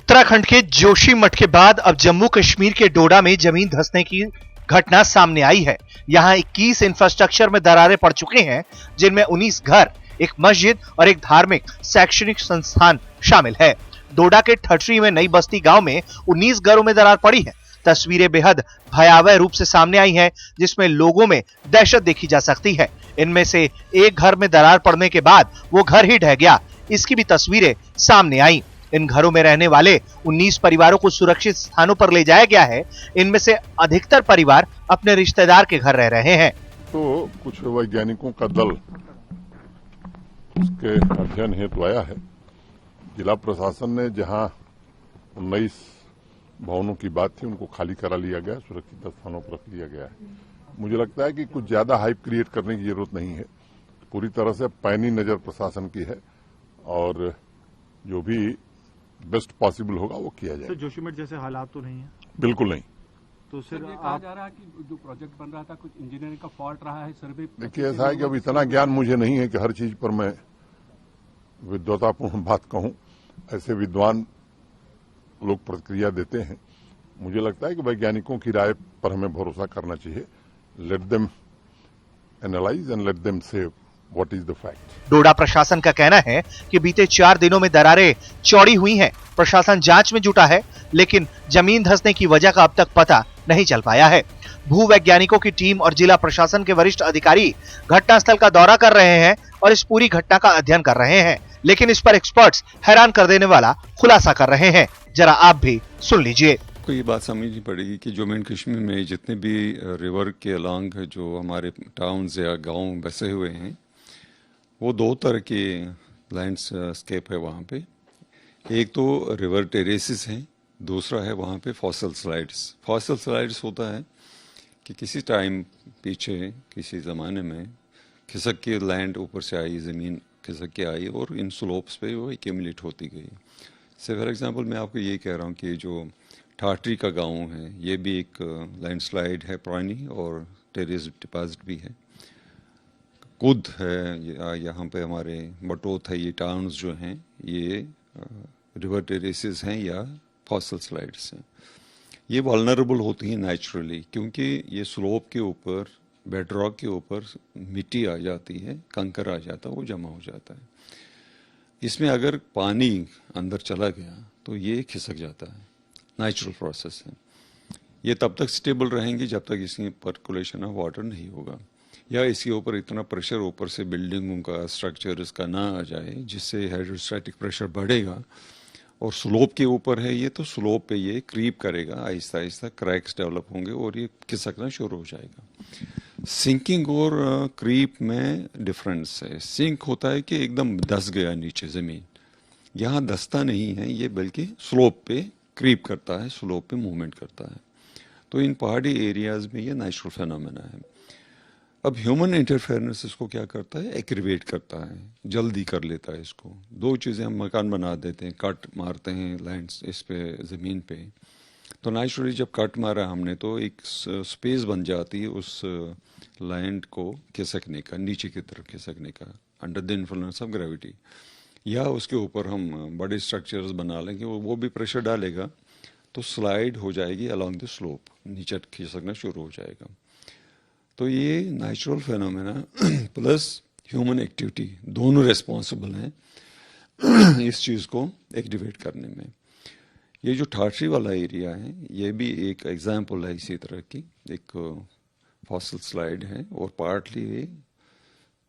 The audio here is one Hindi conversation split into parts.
उत्तराखंड के जोशीमठ के बाद अब जम्मू कश्मीर के डोडा में जमीन धंसने की घटना सामने आई है। यहां 21 इंफ्रास्ट्रक्चर में दरारें पड़ चुके हैं, जिनमें 19 घर, एक मस्जिद और एक धार्मिक शैक्षणिक संस्थान शामिल है। डोडा के ठठरी में नई बस्ती गांव में 19 घरों में दरार पड़ी है। तस्वीरें बेहद भयावह रूप से सामने आई हैं, जिसमें लोगों में दहशत देखी जा सकती है। इनमें से एक घर में दरार पड़ने के बाद वो घर ही ढह गया, इसकी भी तस्वीरें सामने आई। इन घरों में रहने वाले 19 परिवारों को सुरक्षित स्थानों पर ले जाया गया है। इनमें से अधिकतर परिवार अपने रिश्तेदार के घर रह रहे हैं। तो कुछ वैज्ञानिकों का दल उसके अध्ययन हेतु आया है। जिला प्रशासन ने जहां 19 भवनों की बात थी उनको खाली करा लिया गया, सुरक्षित स्थानों पर रख लिया गया है। मुझे लगता है कि कुछ ज्यादा हाइप क्रिएट करने की जरूरत नहीं है। पूरी तरह से पैनी नजर प्रशासन की है और जो भी बेस्ट पॉसिबल होगा वो किया जाए। तो जोशीमठ जैसे हालात तो नहीं है? बिल्कुल नहीं। तो सिर्फ कहा जा रहा है कि जो प्रोजेक्ट बन रहा था कुछ इंजीनियरिंग का फॉल्ट रहा है, सर्वे। देखिए ऐसा है कि अब इतना ज्ञान मुझे नहीं है कि हर चीज पर मैं विद्वतापूर्ण बात कहूं। ऐसे विद्वान लोग प्रतिक्रिया देते हैं। मुझे लगता है कि वैज्ञानिकों की राय पर हमें भरोसा करना चाहिए। Let them analyse and let them से व्हाट इज द फैक्ट। डोडा प्रशासन का कहना है कि बीते 4 दिनों में दरारें चौड़ी हुई हैं। प्रशासन जांच में जुटा है, लेकिन जमीन धंसने की वजह का अब तक पता नहीं चल पाया है। भूवैज्ञानिकों की टीम और जिला प्रशासन के वरिष्ठ अधिकारी घटनास्थल का दौरा कर रहे हैं और इस पूरी घटना का अध्ययन कर रहे हैं, लेकिन इस पर एक्सपर्ट्स हैरान कर देने वाला खुलासा कर रहे हैं। जरा आप भी सुन लीजिए। को ये बात समझनी पड़ेगी कि जम्मू एंड कश्मीर में जितने भी रिवर के अलॉन्ग जो हमारे टाउन्स या गांव बसे हुए हैं, वो 2 तरह के लैंडस्केप है वहाँ पे। एक तो रिवर टेरेसेस हैं, दूसरा है वहाँ पे फॉसिल स्लाइड्स। फॉसिल स्लाइड्स होता है कि किसी टाइम पीछे किसी ज़माने में खिसक के लैंड ऊपर से आई, ज़मीन खिसक के आई और इन स्लोप्स पे वो एक्यूमुलेट होती गई। से फॉर एग्जांपल मैं आपको ये कह रहा हूँ कि जो ठाठरी का गांव है, ये भी एक लैंडस्लाइड है पुरानी और टेरेस डिपॉजिट भी है। कुद है यहाँ पे हमारे बटोत है, ये टाउन्स जो हैं ये रिवर टेरेसेस हैं या फॉसिल स्लाइड्स हैं। ये वल्नरेबल होती हैं नेचुरली, क्योंकि ये स्लोप के ऊपर, बेड रॉक के ऊपर मिट्टी आ जाती है, कंकर आ जाता है, वो जमा हो जाता है। इसमें अगर पानी अंदर चला गया तो ये खिसक जाता है। नेचुरल प्रोसेस है। ये तब तक स्टेबल रहेंगी जब तक इसकी पर्कुलेशन ऑफ वाटर नहीं होगा या इसके ऊपर इतना प्रेशर ऊपर से बिल्डिंगों का, स्ट्रक्चर इसका ना आ जाए जिससे हाइड्रोस्टैटिक प्रेशर बढ़ेगा। और स्लोप के ऊपर है ये, तो स्लोप पे ये क्रीप करेगा, आहिस्ता आहिस्ता क्रैक्स डेवलप होंगे और ये खिसकना शुरू हो जाएगा। सिंकिंग और क्रीप में डिफरेंस है। सिंक होता है कि एकदम धस गया नीचे ज़मीन, यहाँ धसता नहीं है ये, बल्कि स्लोप पे क्रीप करता है, स्लोप पे मूवमेंट करता है। तो इन पहाड़ी एरियाज में ये नेचुरल फेनोमेना है। अब ह्यूमन इंटरफेरेंस इसको क्या करता है, एग्रीवेट करता है, जल्दी कर लेता है इसको। 2 चीज़ें, हम मकान बना देते हैं, कट मारते हैं लैंड्स इस पे, ज़मीन पे, तो नेचुरली जब कट मारा हमने तो एक स्पेस बन जाती है उस लैंड को खिसकने का, नीचे की तरफ खिसकने का, under the influence of gravity. या उसके ऊपर हम बड़े स्ट्रक्चर्स बना लेंगे, वो भी प्रेशर डालेगा तो स्लाइड हो जाएगी अलोंग द स्लोप, नीचे खिसकना शुरू हो जाएगा। तो ये natural phenomena plus human activity दोनों रिस्पॉन्सिबल हैं इस चीज़ को एक्टिवेट करने में। ये जो ठाठरी वाला एरिया है ये भी एक एग्जाम्पल है इसी तरह की, एक फॉसिल स्लाइड है और पार्टली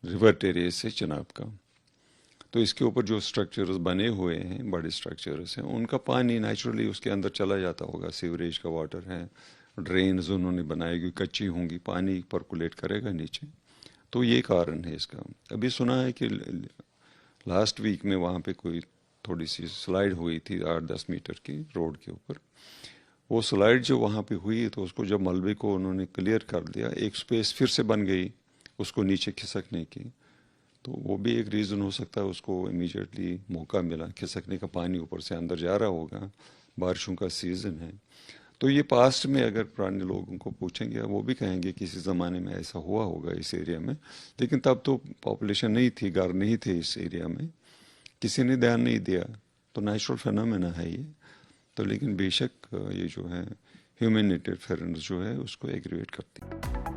रिवर टेरेस है चिनाब का। तो इसके ऊपर जो स्ट्रक्चर्स बने हुए हैं, बड़े स्ट्रक्चर्स हैं, उनका पानी नेचुरली उसके अंदर चला जाता होगा। सीवरेज का वाटर है, ड्रेन्स उन्होंने बनाएगी, कच्ची होंगी, पानी परकुलेट करेगा नीचे। तो ये कारण है इसका। अभी सुना है कि लास्ट वीक में वहाँ पे कोई थोड़ी सी स्लाइड हुई थी 8-10 मीटर की रोड के ऊपर। वो स्लाइड जो वहाँ पे हुई तो उसको जब मलबे को उन्होंने क्लियर कर दिया, एक स्पेस फिर से बन गई उसको नीचे खिसकने की। तो वो भी एक रीज़न हो सकता है, उसको इमीडिएटली मौका मिला खिसकने का, पानी ऊपर से अंदर जा रहा होगा, बारिशों का सीज़न है। तो ये पास्ट में अगर पुराने लोगों को पूछेंगे वो भी कहेंगे किसी ज़माने में ऐसा हुआ होगा इस एरिया में, लेकिन तब तो पॉपुलेशन नहीं थी, घर नहीं थे इस एरिया में, किसी ने ध्यान नहीं दिया। तो नेचुरल फेनोमेना है ये। तो लेकिन बेशक ये जो है ह्यूमन इंटरफेरेंस जो है उसको एग्रीवेट करती है।